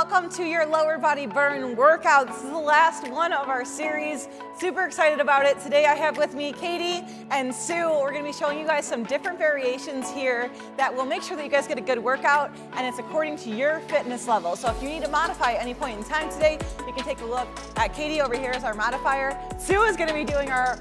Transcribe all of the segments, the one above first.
welcome to your lower body burn workout. This is the last one of our series. Super excited about it. Today I have with me Katie and Sue. We're gonna be showing you guys some different variations here that will make sure that you guys get a good workout, and it's according to your fitness level. So if you need to modify at any point in time today, you can take a look at Katie over here as our modifier. Sue is gonna be doing our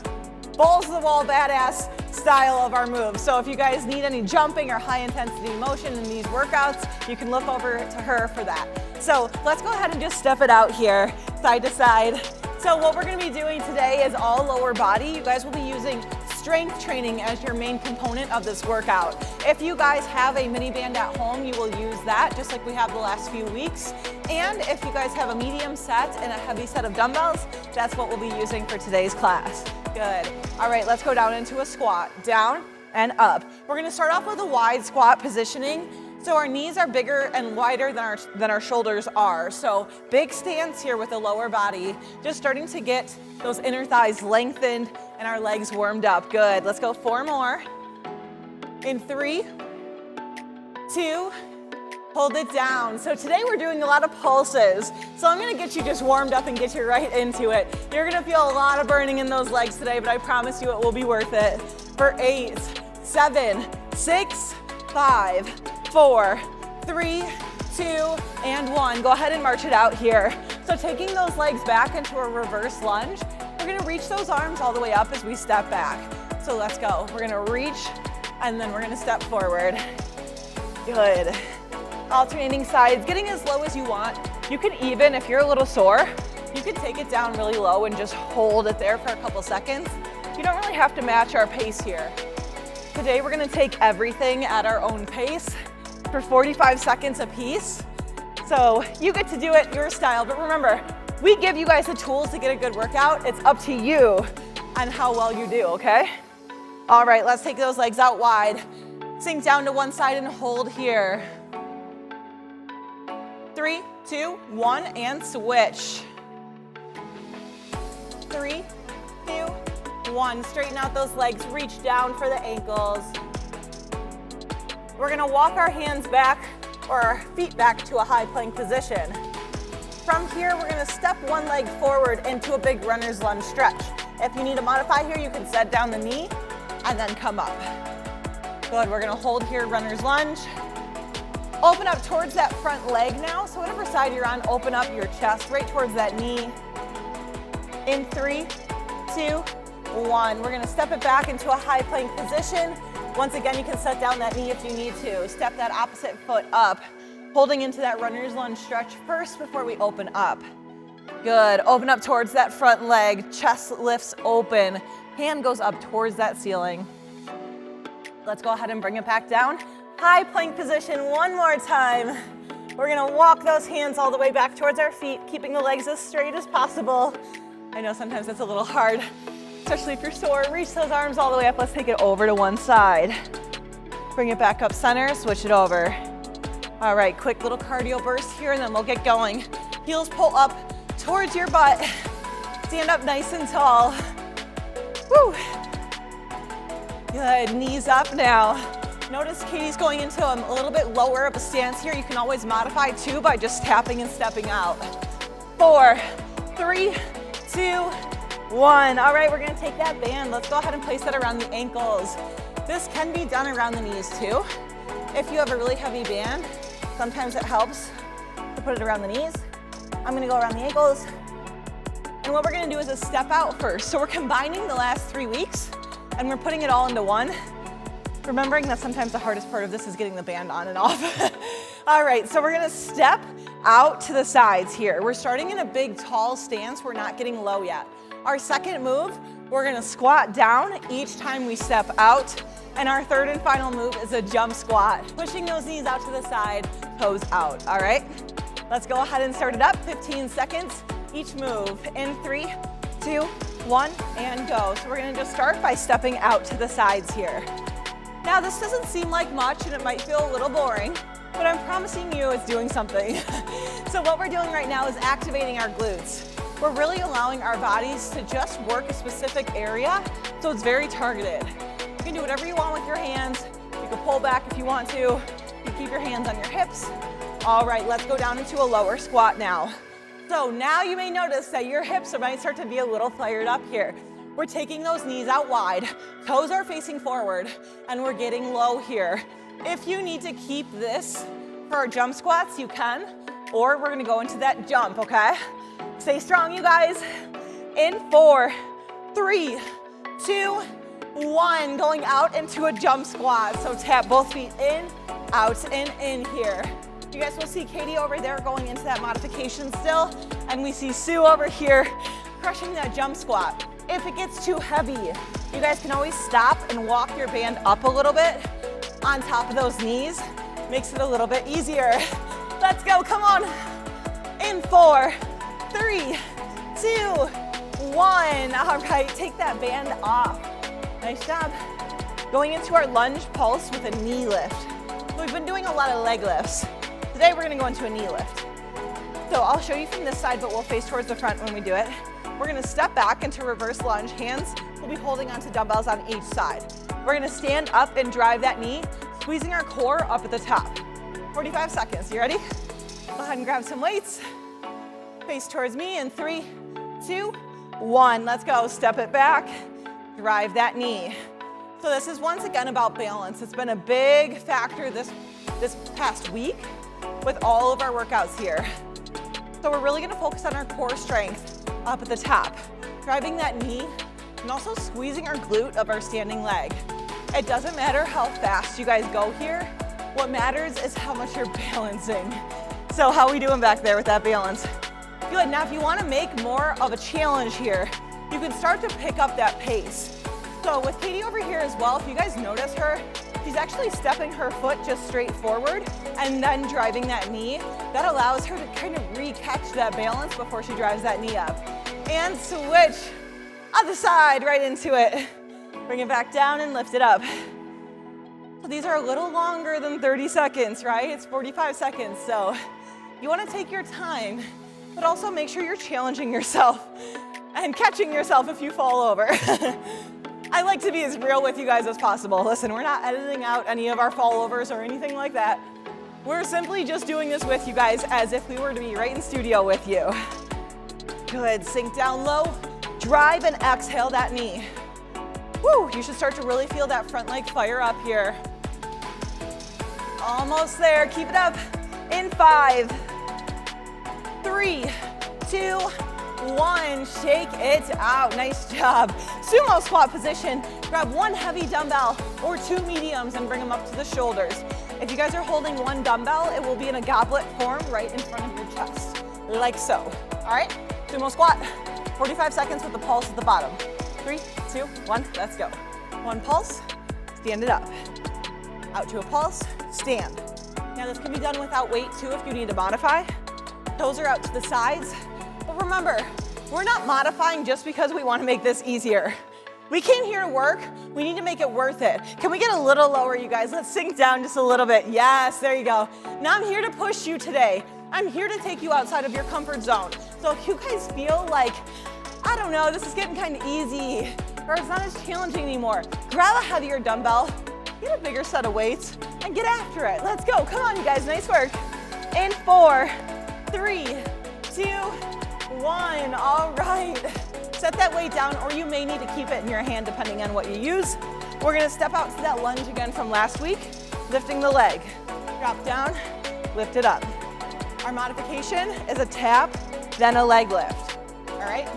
balls to the wall badass style of our moves. So if you guys need any jumping or high intensity motion in these workouts, you can look over to her for that. So let's go ahead and just step it out here, side to side. So what we're gonna be doing today is all lower body. You guys will be using strength training as your main component of this workout. If you guys have a mini band at home, you will use that just like we have the last few weeks. And if you guys have a medium set and a heavy set of dumbbells, that's what we'll be using for today's class. Good. All right, let's go down into a squat. Down and up. We're gonna start off with a wide squat positioning. So our knees are bigger and wider than our shoulders are. So big stance here with the lower body, just starting to get those inner thighs lengthened and our legs warmed up. Good. Let's go 4 more. In 3, 2, hold it down. So today we're doing a lot of pulses. So I'm gonna get you just warmed up and get you right into it. You're gonna feel a lot of burning in those legs today, but I promise you it will be worth it. For 8, 7, 6, 5, 4, 3, 2, and 1. Go ahead and march it out here. So taking those legs back into a reverse lunge, we're gonna reach those arms all the way up as we step back. So let's go. We're gonna reach, and then we're gonna step forward. Good. Alternating sides, getting as low as you want. You can even, if you're a little sore, you can take it down really low and just hold it there for a couple seconds. You don't really have to match our pace here. Today we're gonna take everything at our own pace for 45 seconds a piece. So you get to do it your style, but remember, we give you guys the tools to get a good workout. It's up to you and how well you do, okay? All right, let's take those legs out wide. Sink down to one side and hold here. 3, 2, 1, and switch. 3, 2, 1. Straighten out those legs, reach down for the ankles. We're gonna walk our hands back or our feet back to a high plank position. From here, we're gonna step one leg forward into a big runner's lunge stretch. If you need to modify here, you can set down the knee and then come up. Good, we're gonna hold here, runner's lunge. Open up towards that front leg now. So whatever side you're on, open up your chest right towards that knee. In 3, 2, 1. We're gonna step it back into a high plank position. Once again, you can set down that knee if you need to. Step that opposite foot up, holding into that runner's lunge stretch first before we open up. Good, open up towards that front leg, chest lifts open, hand goes up towards that ceiling. Let's go ahead and bring it back down. High plank position one more time. We're gonna walk those hands all the way back towards our feet, keeping the legs as straight as possible. I know sometimes it's a little hard, especially if you're sore. Reach those arms all the way up. Let's take it over to one side. Bring it back up center, switch it over. All right, quick little cardio burst here, and then we'll get going. Heels pull up towards your butt. Stand up nice and tall. Woo. Good, knees up now. Notice Katie's going into a little bit lower of a stance here. You can always modify too by just tapping and stepping out. 4, 3, 2, 1. All right, we're gonna take that band. Let's go ahead and place that around the ankles. This can be done around the knees too. If you have a really heavy band, sometimes it helps to put it around the knees. I'm gonna go around the ankles. And what we're gonna do is a step out first. So we're combining the last 3 weeks and we're putting it all into one. Remembering that sometimes the hardest part of this is getting the band on and off. All right, so we're gonna step out to the sides here. We're starting in a big, tall stance. We're not getting low yet. Our second move, we're gonna squat down each time we step out. And our third and final move is a jump squat. Pushing those knees out to the side, toes out, all right? Let's go ahead and start it up, 15 seconds each move. In 3, 2, 1, and go. So we're gonna just start by stepping out to the sides here. Now this doesn't seem like much and it might feel a little boring, but I'm promising you it's doing something. So what we're doing right now is activating our glutes. We're really allowing our bodies to just work a specific area, so it's very targeted. You can do whatever you want with your hands. You can pull back if you want to. You keep your hands on your hips, All right, let's go down into a lower squat now. So now you may notice that your hips might start to be a little flared up here. We're taking those knees out wide, toes are facing forward, and we're getting low here. If you need to keep this for our jump squats, you can, or we're gonna go into that jump, okay? Stay strong, you guys. In 4, 3, 2, 1, going out into a jump squat. So tap both feet in, out, and in here. You guys will see Katie over there going into that modification still, and we see Sue over here crushing that jump squat. If it gets too heavy, you guys can always stop and walk your band up a little bit on top of those knees. Makes it a little bit easier. Let's go, come on. In 4, 3, 2, 1. All right, take that band off. Nice job. Going into our lunge pulse with a knee lift. So we've been doing a lot of leg lifts. Today we're gonna go into a knee lift. So I'll show you from this side, but we'll face towards the front when we do it. We're gonna step back into reverse lunge. Hands will be holding onto dumbbells on each side. We're gonna stand up and drive that knee, squeezing our core up at the top. 45 seconds, you ready? Go ahead and grab some weights. Face towards me in 3, 2, 1. Let's go, step it back, drive that knee. So this is once again about balance. It's been a big factor this past week with all of our workouts here. So we're really gonna focus on our core strength up at the top, driving that knee and also squeezing our glute of our standing leg. It doesn't matter how fast you guys go here. What matters is how much you're balancing. So how are we doing back there with that balance? Good, now if you wanna make more of a challenge here, you can start to pick up that pace. So with Katie over here as well, if you guys notice her, she's actually stepping her foot just straight forward and then driving that knee. That allows her to kind of re-catch that balance before she drives that knee up. And switch other side right into it. Bring it back down and lift it up. So these are a little longer than 30 seconds, right? It's 45 seconds, so you wanna take your time, but also make sure you're challenging yourself and catching yourself if you fall over. I like to be as real with you guys as possible. Listen, we're not editing out any of our fallovers or anything like that. We're simply just doing this with you guys as if we were to be right in studio with you. Good, sink down low, drive and exhale that knee. Woo, you should start to really feel that front leg fire up here. Almost there, keep it up. In 5, 3, 2, 1, shake it out, nice job. Sumo squat position, grab one heavy dumbbell or 2 mediums and bring them up to the shoulders. If you guys are holding one dumbbell, it will be in a goblet form right in front of your chest, like so. All right, sumo squat, 45 seconds with the pulse at the bottom. 3, 2, 1, let's go. One pulse, stand it up. Out to a pulse, stand. Now this can be done without weight too if you need to modify. Toes are out to the sides. But remember, we're not modifying just because we want to make this easier. We came here to work, we need to make it worth it. Can we get a little lower, you guys? Let's sink down just a little bit. Yes, there you go. Now I'm here to push you today. I'm here to take you outside of your comfort zone. So if you guys feel like, I don't know, this is getting kind of easy, or it's not as challenging anymore, grab a heavier dumbbell, get a bigger set of weights, and get after it. Let's go, come on you guys, nice work. In 4, 3, 2, 1, all right. Set that weight down, or you may need to keep it in your hand depending on what you use. We're gonna step out to that lunge again from last week, lifting the leg. Drop down, lift it up. Our modification is a tap, then a leg lift. All right,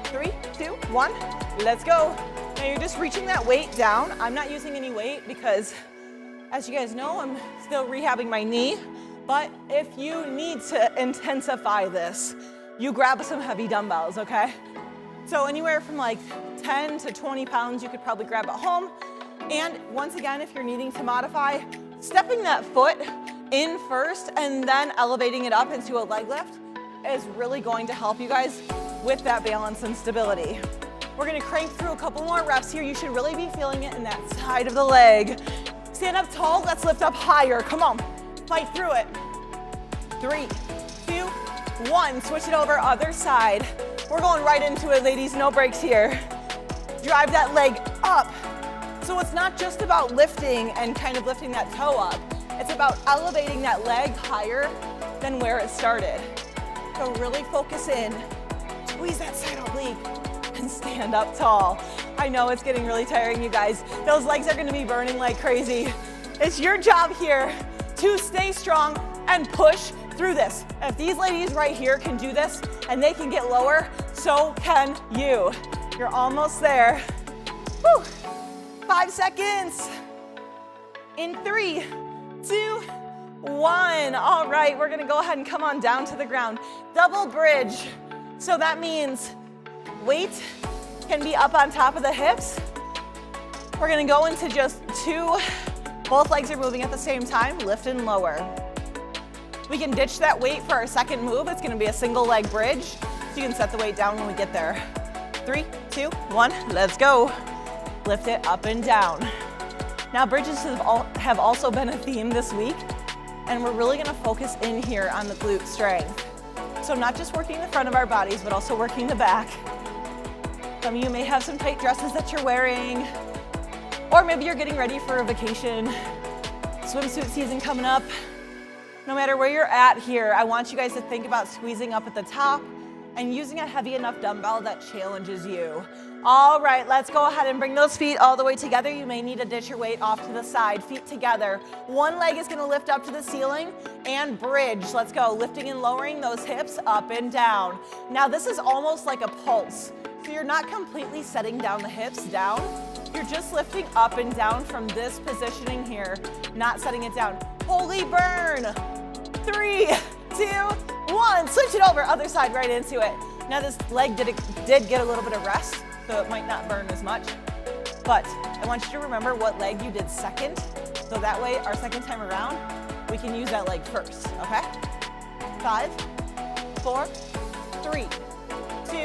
3, 2, 1, let's go. Now you're just reaching that weight down. I'm not using any weight because, as you guys know, I'm still rehabbing my knee. But if you need to intensify this, you grab some heavy dumbbells, okay? So anywhere from like 10 to 20 pounds you could probably grab at home. And once again, if you're needing to modify, stepping that foot in first and then elevating it up into a leg lift is really going to help you guys with that balance and stability. We're gonna crank through a couple more reps here. You should really be feeling it in that side of the leg. Stand up tall, let's lift up higher. Come on, fight through it. 3, 2, 1, switch it over, other side. We're going right into it, ladies, no breaks here. Drive that leg up. So it's not just about lifting and kind of lifting that toe up. It's about elevating that leg higher than where it started. So really focus in, squeeze that side oblique, and stand up tall. I know it's getting really tiring, you guys. Those legs are gonna be burning like crazy. It's your job here to stay strong and push through this. If these ladies right here can do this and they can get lower, so can you. You're almost there. Woo. 5 seconds. In 3, 2, 1. All right, we're gonna go ahead and come on down to the ground. Double bridge. So that means weight can be up on top of the hips. We're gonna go into just 2. Both legs are moving at the same time, lift and lower. We can ditch that weight for our second move. It's gonna be a single leg bridge. So you can set the weight down when we get there. 3, 2, 1, let's go. Lift it up and down. Now bridges have also been a theme this week, and we're really gonna focus in here on the glute strength. So not just working the front of our bodies, but also working the back. Some of you may have some tight dresses that you're wearing, or maybe you're getting ready for a vacation, swimsuit season coming up. No matter where you're at here, I want you guys to think about squeezing up at the top and using a heavy enough dumbbell that challenges you. All right, let's go ahead and bring those feet all the way together. You may need to ditch your weight off to the side, feet together. One leg is gonna lift up to the ceiling and bridge. Let's go, lifting and lowering those hips up and down. Now this is almost like a pulse. So you're not completely setting down the hips down. You're just lifting up and down from this positioning here, not setting it down. Holy burn. 3, 2, 1. Switch it over, other side, right into it. Now this leg did get a little bit of rest, so it might not burn as much. But I want you to remember what leg you did second, so that way our second time around, we can use that leg first, okay? 5, 4, 3, 2,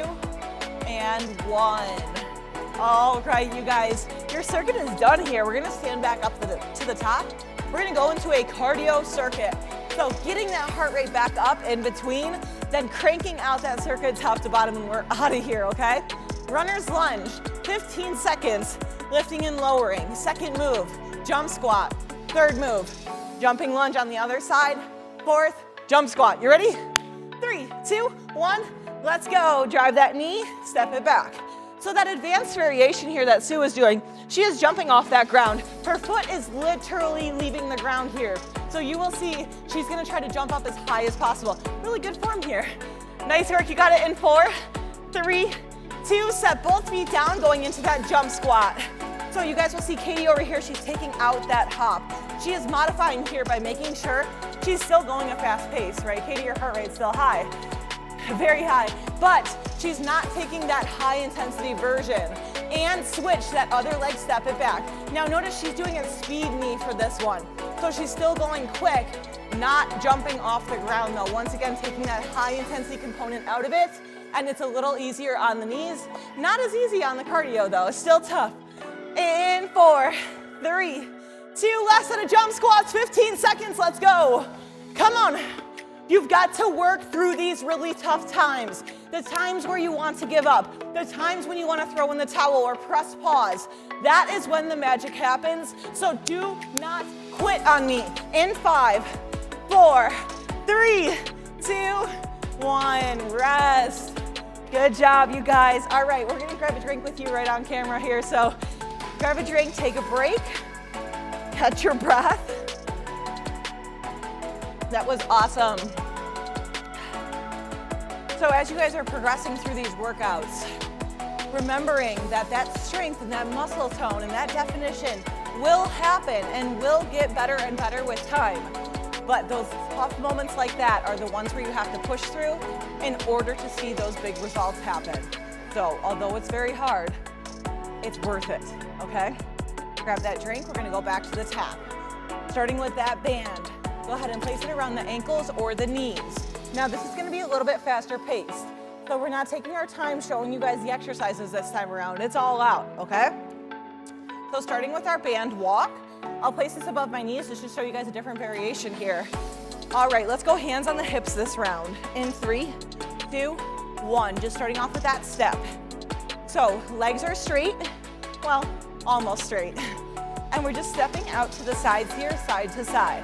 and 1. All right, you guys, your circuit is done here. We're gonna stand back up to the top. We're gonna go into a cardio circuit. So getting that heart rate back up in between, then cranking out that circuit top to bottom, and we're out of here, okay? Runner's lunge, 15 seconds, lifting and lowering. Second move, jump squat. Third move, jumping lunge on the other side. Fourth, jump squat. You ready? 3, 2, 1, let's go. Drive that knee, step it back. So that advanced variation here that Sue is doing, she is jumping off that ground. Her foot is literally leaving the ground here. So you will see she's gonna try to jump up as high as possible. Really good form here. Nice work, you got it in 4, 3, 2, set both feet down, going into that jump squat. So you guys will see Katie over here, she's taking out that hop. She is modifying here by making sure she's still going a fast pace, right? Katie, your heart rate's still high, very high, but she's not taking that high intensity version. And switch that other leg, step it back. Now notice she's doing a speed knee for this one. So she's still going quick, not jumping off the ground though. Once again, taking that high intensity component out of it, and it's a little easier on the knees. Not as easy on the cardio though, it's still tough. In 4, 3, 2, last set of jump squats, 15 seconds, let's go. Come on. You've got to work through these really tough times. The times where you want to give up, the times when you want to throw in the towel or press pause. That is when the magic happens. So do not quit on me. In 5, 4, 3, 2, 1, rest. Good job, you guys. All right, we're gonna grab a drink with you right on camera here. So grab a drink, take a break, catch your breath. That was awesome. So as you guys are progressing through these workouts, remembering that that strength and that muscle tone and that definition will happen and will get better and better with time. But those tough moments like that are the ones where you have to push through in order to see those big results happen. So although it's very hard, it's worth it, okay? Grab that drink, we're gonna go back to the tap. Starting with that band. Go ahead and place it around the ankles or the knees. Now this is gonna be a little bit faster paced. So we're not taking our time showing you guys the exercises this time around. It's all out, okay? So starting with our band walk, I'll place this above my knees just to show you guys a different variation here. All right, let's go hands on the hips this round. In 3, 2, 1, just starting off with that step. So legs are straight, well, almost straight. And we're just stepping out to the sides here, side to side.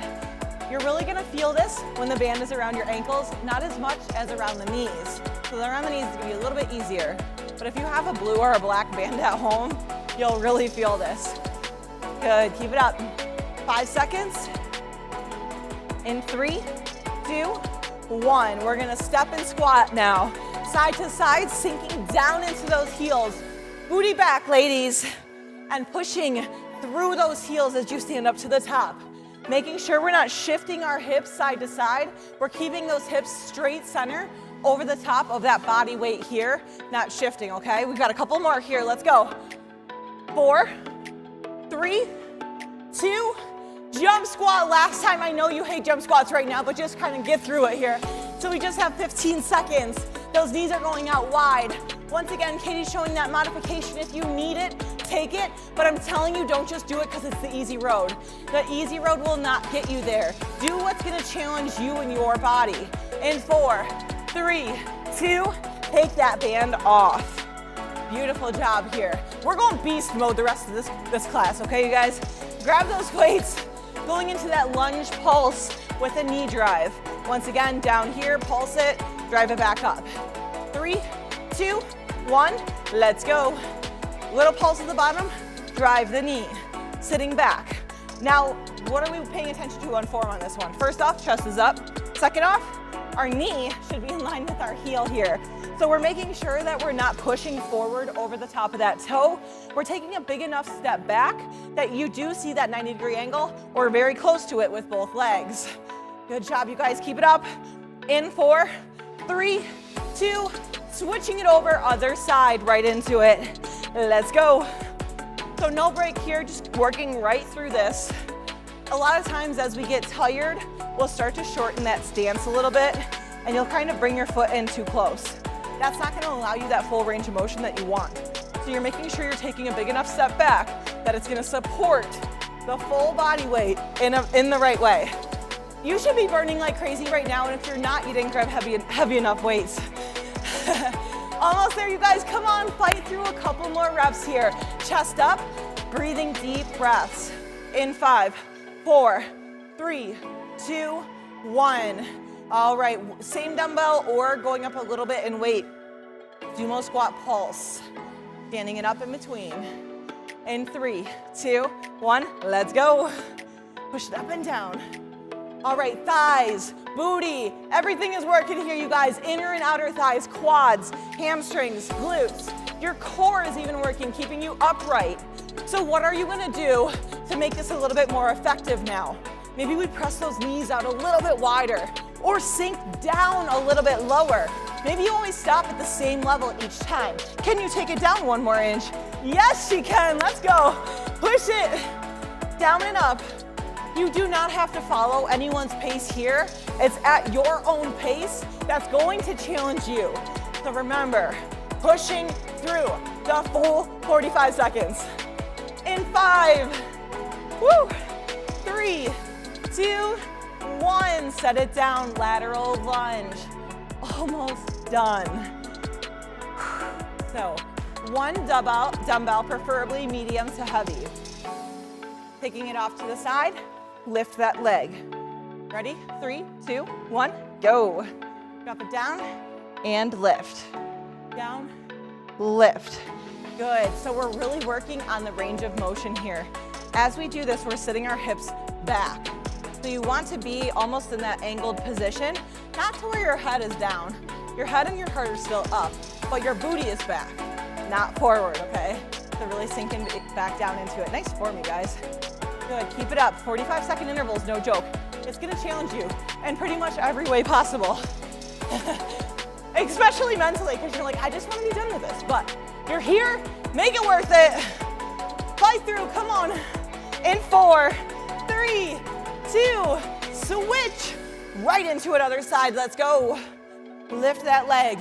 You're really gonna feel this when the band is around your ankles, not as much as around the knees. So around the knees is gonna be a little bit easier. But if you have a blue or a black band at home, you'll really feel this. Good, keep it up. 5 seconds. In 3, 2, 1. We're gonna step and squat now. Side to side, sinking down into those heels. Booty back, ladies. And pushing through those heels as you stand up to the top. Making sure we're not shifting our hips side to side. We're keeping those hips straight center over the top of that body weight here, not shifting, okay? We've got a couple more here, let's go. 4, 3, 2, jump squat. Last time, I know you hate jump squats right now, but just kind of get through it here. So we just have 15 seconds. Those knees are going out wide. Once again, Katie's showing that modification. If you need it, take it, but I'm telling you, don't just do it because it's the easy road. The easy road will not get you there. Do what's gonna challenge you and your body. In 4, 3, 2, take that band off. Beautiful job here. We're going beast mode the rest of this class, okay, you guys? Grab those weights, going into that lunge pulse with a knee drive. Once again, down here, pulse it, drive it back up. 3, 2, 1, let's go. Little pulse at the bottom, drive the knee, sitting back. Now, what are we paying attention to on form on this one? First off, chest is up. Second off, our knee should be in line with our heel here. So we're making sure that we're not pushing forward over the top of that toe. We're taking a big enough step back that you do see that 90-degree angle or very close to it with both legs. Good job, you guys, keep it up. In 4, 3, 2, switching it over, other side, right into it. Let's go. So no break here, just working right through this. A lot of times as we get tired, we'll start to shorten that stance a little bit and you'll kind of bring your foot in too close. That's not gonna allow you that full range of motion that you want. So you're making sure you're taking a big enough step back that it's gonna support the full body weight in the right way. You should be burning like crazy right now, and if you're not, you didn't grab heavy enough weights. Almost there, you guys, come on, fight through a couple more reps here. Chest up, breathing deep breaths. In 5, 4, 3, 2, 1. All right, same dumbbell or going up a little bit in weight. Sumo squat pulse, standing it up in between. In 3, 2, 1, let's go. Push it up and down. All right, thighs, booty, everything is working here, you guys. Inner and outer thighs, quads, hamstrings, glutes. Your core is even working, keeping you upright. So what are you gonna do to make this a little bit more effective now? Maybe we press those knees out a little bit wider or sink down a little bit lower. Maybe you always stop at the same level each time. Can you take it down 1 more inch? Yes, she can, let's go. Push it, down and up. You do not have to follow anyone's pace here. It's at your own pace that's going to challenge you. So remember, pushing through the full 45 seconds. In 5, 3, 2, 1, set it down, lateral lunge. Almost done. So 1 dumbbell, preferably medium to heavy. Taking it off to the side, lift that leg. Ready? 3, 2, 1, go. Drop it down and lift. Down, lift. Good, so we're really working on the range of motion here. As we do this, we're sitting our hips back. So you want to be almost in that angled position, not to where your head is down. Your head and your heart are still up, but your booty is back, not forward, okay? So really sinking back down into it. Nice form, you guys. Good, keep it up. 45-second intervals, no joke. It's gonna challenge you in pretty much every way possible. Especially mentally, because you're like, I just wanna be done with this, but you're here, make it worth it. Fight through, come on. In 4, 3, 2, switch. Right into it, other side, let's go. Lift that leg.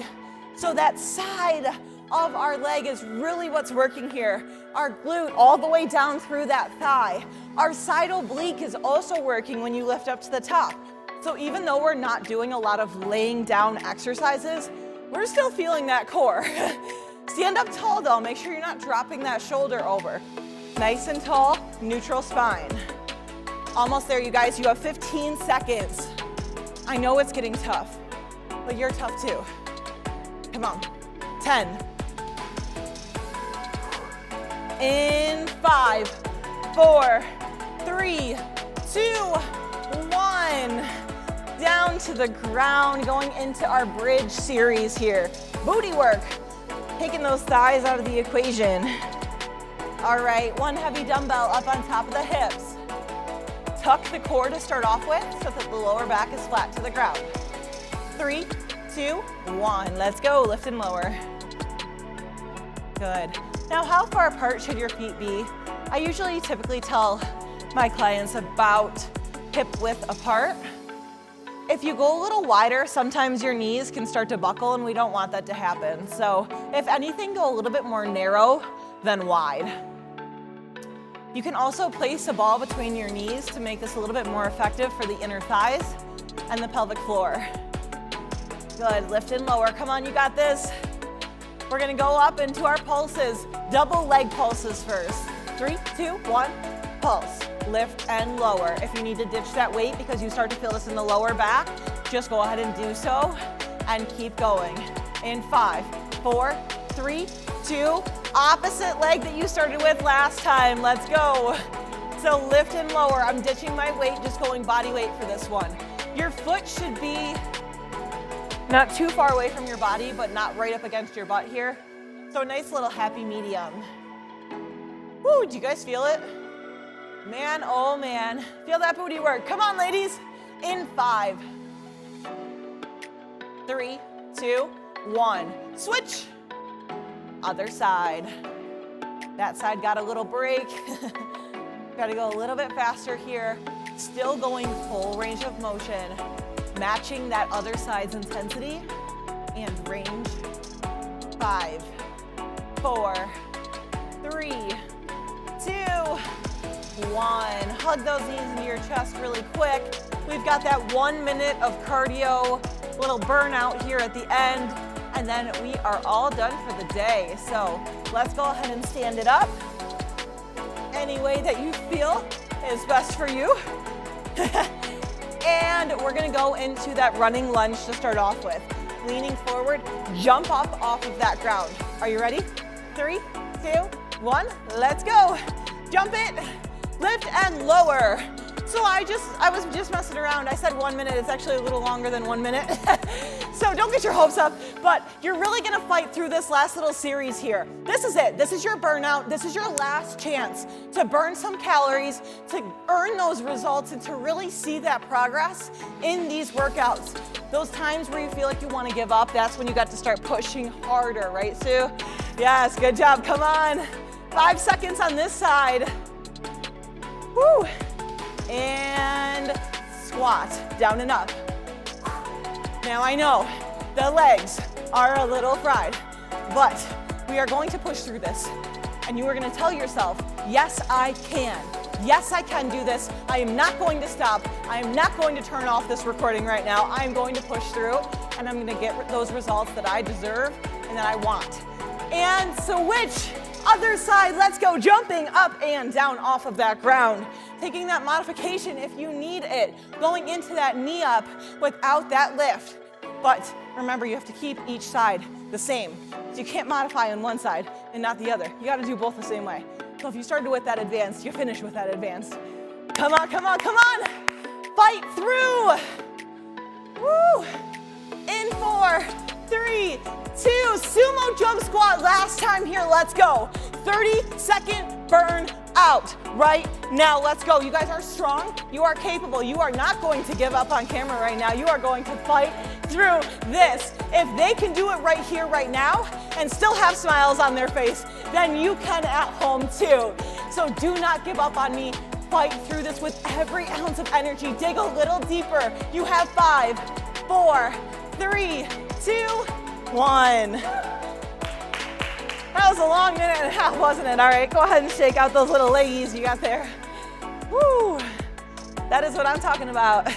So that side of our leg is really what's working here. Our glute all the way down through that thigh. Our side oblique is also working when you lift up to the top. So even though we're not doing a lot of laying down exercises, we're still feeling that core. Stand up tall though, make sure you're not dropping that shoulder over. Nice and tall, neutral spine. Almost there, you guys. You have 15 seconds. I know it's getting tough, but you're tough too. Come on. 10. In 5, 4, 3, 2, 1. Down to the ground, going into our bridge series here. Booty work, taking those thighs out of the equation. All right, one heavy dumbbell up on top of the hips. Tuck the core to start off with so that the lower back is flat to the ground. 3, 2, 1. Let's go, lift and lower. Good. Now, how far apart should your feet be? I usually typically tell my clients about hip width apart. If you go a little wider, sometimes your knees can start to buckle and we don't want that to happen. So if anything, go a little bit more narrow than wide. You can also place a ball between your knees to make this a little bit more effective for the inner thighs and the pelvic floor. Good, lift and lower. Come on, you got this. We're gonna go up into our pulses, double leg pulses first. 3, 2, 1, pulse. Lift and lower. If you need to ditch that weight because you start to feel this in the lower back, just go ahead and do so and keep going. In 5, 4, 3, 2, opposite leg that you started with last time. Let's go. So lift and lower. I'm ditching my weight, just going body weight for this one. Your foot should be not too far away from your body, but not right up against your butt here. So a nice little happy medium. Woo, do you guys feel it? Man, oh man. Feel that booty work. Come on, ladies. In 5, 3, 2, 1. Switch. Other side. That side got a little break. Got to go a little bit faster here. Still going full range of motion. Matching that other side's intensity and range. 5, 4, 3, 2, 1. Hug those knees into your chest really quick. We've got that 1 minute of cardio, little burnout here at the end, and then we are all done for the day. So let's go ahead and stand it up any way that you feel is best for you. And we're gonna go into that running lunge to start off with. Leaning forward, jump up off of that ground. Are you ready? 3, 2, 1, let's go. Jump it, lift and lower. So I was just messing around. I said 1 minute, it's actually a little longer than 1 minute. So don't get your hopes up, but you're really gonna fight through this last little series here. This is it, this is your burnout. This is your last chance to burn some calories, to earn those results, and to really see that progress in these workouts. Those times where you feel like you wanna give up, that's when you got to start pushing harder, right, Sue? Yes, good job, come on. 5 seconds on this side. Woo. And squat, down and up. Now I know the legs are a little fried, but we are going to push through this. And you are gonna tell yourself, yes, I can. Yes, I can do this. I am not going to stop. I am not going to turn off this recording right now. I am going to push through, and I'm gonna get those results that I deserve and that I want. And so which other side, let's go, jumping up and down off of that ground. Taking that modification if you need it. Going into that knee up without that lift. But remember, you have to keep each side the same. So you can't modify on one side and not the other. You gotta do both the same way. So if you started with that advanced, you finish with that advanced. Come on, come on, come on. Fight through. Woo. In 4, 3, 2, sumo jump squat last time here, let's go. 30-second burn out right now, let's go. You guys are strong, you are capable, you are not going to give up on camera right now. You are going to fight through this. If they can do it right here, right now, and still have smiles on their face, then you can at home too. So do not give up on me. Fight through this with every ounce of energy. Dig a little deeper. You have 5, 4, 3, 2, 1. That was a long minute and a half, wasn't it? All right, go ahead and shake out those little leggies you got there. Woo! That is what I'm talking about.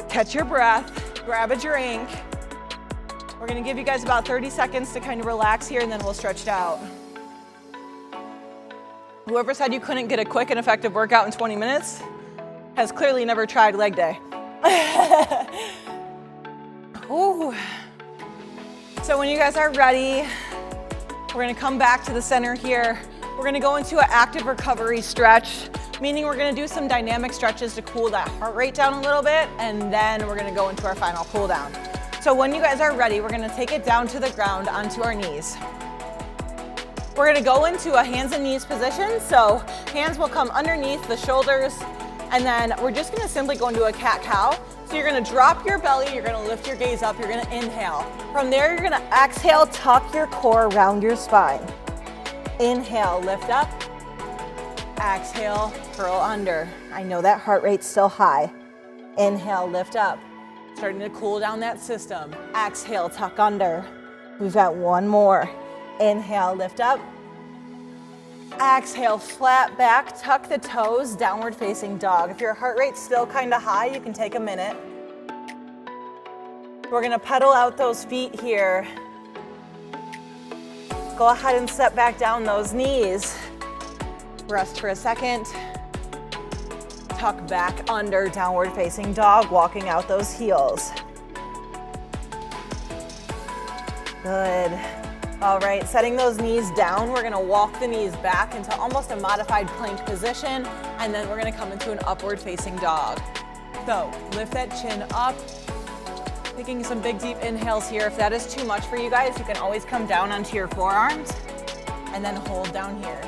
Catch your breath, grab a drink. We're gonna give you guys about 30 seconds to kind of relax here, and then we'll stretch it out. Whoever said you couldn't get a quick and effective workout in 20 minutes has clearly never tried leg day. Ooh. So when you guys are ready, we're gonna come back to the center here. We're gonna go into an active recovery stretch, meaning we're gonna do some dynamic stretches to cool that heart rate down a little bit, and then we're gonna go into our final cool down. So when you guys are ready, we're gonna take it down to the ground onto our knees. We're gonna go into a hands and knees position. So hands will come underneath the shoulders, and then we're just gonna simply go into a cat-cow. So you're gonna drop your belly, you're gonna lift your gaze up, you're gonna inhale. From there, you're gonna exhale, tuck your core around your spine. Inhale, lift up. Exhale, curl under. I know that heart rate's still high. Inhale, lift up. Starting to cool down that system. Exhale, tuck under. We've got one more. Inhale, lift up. Exhale, flat back, tuck the toes, downward facing dog. If your heart rate's still kind of high, you can take a minute. We're gonna pedal out those feet here. Go ahead and step back down those knees. Rest for a second. Tuck back under, downward facing dog, walking out those heels. Good. All right, setting those knees down, we're gonna walk the knees back into almost a modified plank position, and then we're gonna come into an upward facing dog. So lift that chin up, taking some big deep inhales here. If that is too much for you guys, you can always come down onto your forearms and then hold down here.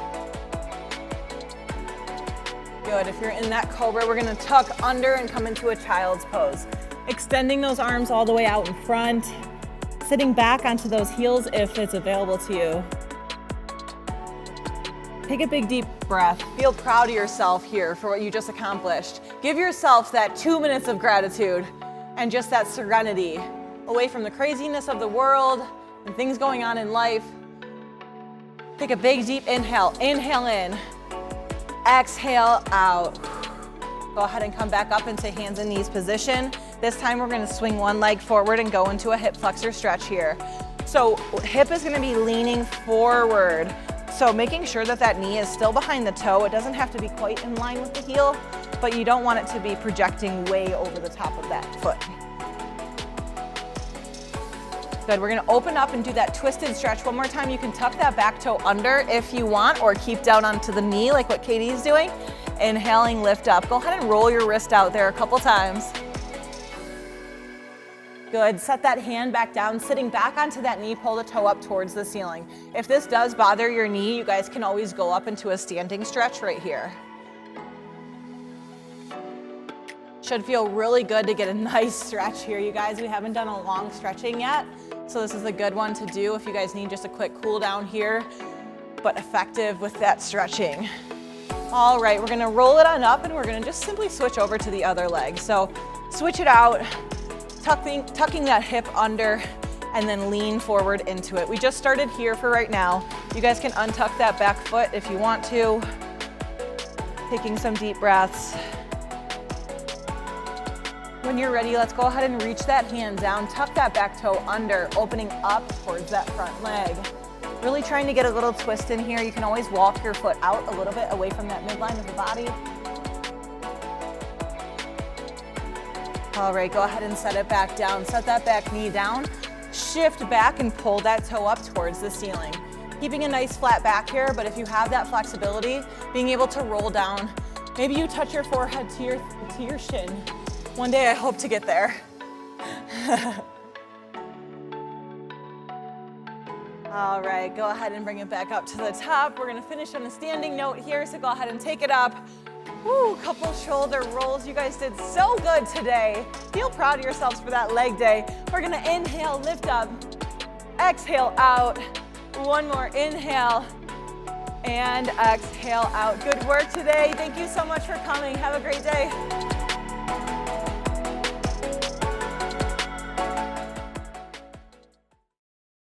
Good, if you're in that cobra, we're gonna tuck under and come into a child's pose. Extending those arms all the way out in front. Sitting back onto those heels if it's available to you. Take a big deep breath. Feel proud of yourself here for what you just accomplished. Give yourself that 2 minutes of gratitude and just that serenity away from the craziness of the world and things going on in life. Take a big deep inhale. Inhale in. Exhale out. Go ahead and come back up into hands and knees position. This time we're gonna swing one leg forward and go into a hip flexor stretch here. So hip is gonna be leaning forward. So making sure that that knee is still behind the toe. It doesn't have to be quite in line with the heel, but you don't want it to be projecting way over the top of that foot. Good, we're gonna open up and do that twisted stretch one more time. You can tuck that back toe under if you want, or keep down onto the knee like what Katie's doing. Inhaling, lift up. Go ahead and roll your wrist out there a couple times. Good, set that hand back down, sitting back onto that knee, pull the toe up towards the ceiling. If this does bother your knee, you guys can always go up into a standing stretch right here. Should feel really good to get a nice stretch here, you guys. We haven't done a long stretching yet, so this is a good one to do if you guys need just a quick cool down here, but effective with that stretching. All right, we're gonna roll it on up and we're gonna just simply switch over to the other leg. So switch it out, tucking that hip under, and then lean forward into it. We just started here for right now. You guys can untuck that back foot if you want to. Taking some deep breaths. When you're ready, let's go ahead and reach that hand down, tuck that back toe under, opening up towards that front leg. Really trying to get a little twist in here. You can always walk your foot out a little bit away from that midline of the body. All right, go ahead and set it back down. Set that back knee down. Shift back and pull that toe up towards the ceiling. Keeping a nice flat back here, but if you have that flexibility, being able to roll down, maybe you touch your forehead to your shin. One day I hope to get there. All right, go ahead and bring it back up to the top. We're gonna finish on a standing note here, so go ahead and take it up. Woo, couple shoulder rolls. You guys did so good today. Feel proud of yourselves for that leg day. We're gonna inhale, lift up, exhale out. One more inhale and exhale out. Good work today. Thank you so much for coming. Have a great day.